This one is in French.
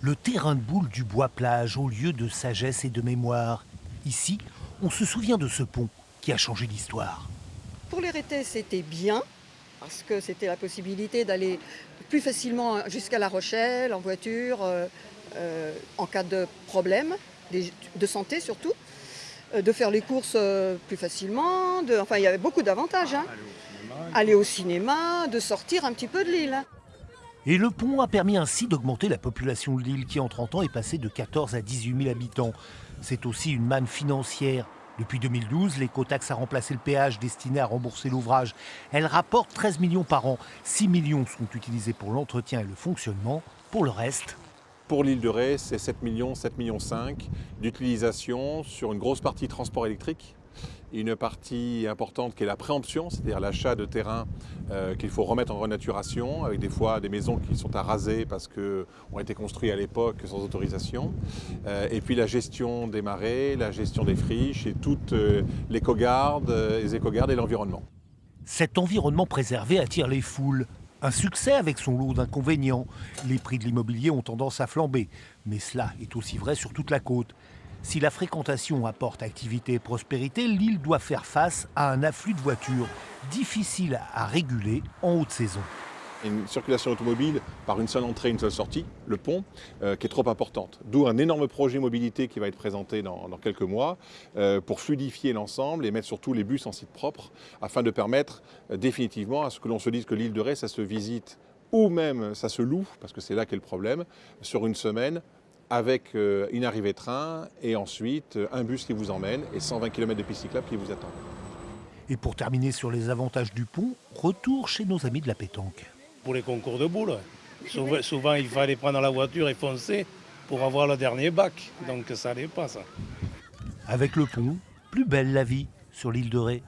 Le terrain de boule du Bois-Plage au lieu de sagesse et de mémoire. Ici, on se souvient de ce pont qui a changé l'histoire. Pour les Rétais, c'était bien, parce que c'était la possibilité d'aller plus facilement jusqu'à La Rochelle en voiture, en cas de problème, de santé surtout, de faire les courses plus facilement, enfin il y avait beaucoup d'avantages, hein. Aller au cinéma, de sortir un petit peu de l'île, hein. Et le pont a permis ainsi d'augmenter la population de l'île qui en 30 ans est passée de 14 à 18 000 habitants. C'est aussi une manne financière. Depuis 2012, l'écotaxe a remplacé le péage destiné à rembourser l'ouvrage. Elle rapporte 13 millions par an. 6 millions sont utilisés pour l'entretien et le fonctionnement. Pour le reste, Pour l'île de Ré, c'est 7 millions, 7 millions 5 d'utilisation sur une grosse partie transport électrique. Une partie importante qui est la préemption, c'est-à-dire l'achat de terrains qu'il faut remettre en renaturation, avec des fois des maisons qui sont à raser parce qu'elles ont été construites à l'époque sans autorisation. Et puis la gestion des marais, la gestion des friches et toutes l'écogarde, les écogardes et l'environnement. cet environnement préservé attire les foules. Un succès avec son lot d'inconvénients. Les prix de l'immobilier ont tendance à flamber. Mais cela est aussi vrai sur toute la côte. Si la fréquentation apporte activité et prospérité, l'île doit faire face à un afflux de voitures, difficile à réguler en haute saison. Une circulation automobile par une seule entrée, une seule sortie, le pont, qui est trop importante. D'où un énorme projet mobilité qui va être présenté dans quelques mois pour fluidifier l'ensemble et mettre surtout les bus en site propre afin de permettre définitivement à ce que l'on se dise que l'île de Ré, ça se visite ou même ça se loue, parce que c'est là qu'est le problème, sur une semaine avec une arrivée train et ensuite un bus qui vous emmène et 120 km de piste cyclable qui vous attend. Et pour terminer sur les avantages du pont, retour chez nos amis de la pétanque. Pour les concours de boules. Souvent, il fallait prendre la voiture et foncer pour avoir le dernier bac. Donc ça n'allait pas, ça. Avec le pont, plus belle la vie sur l'île de Ré.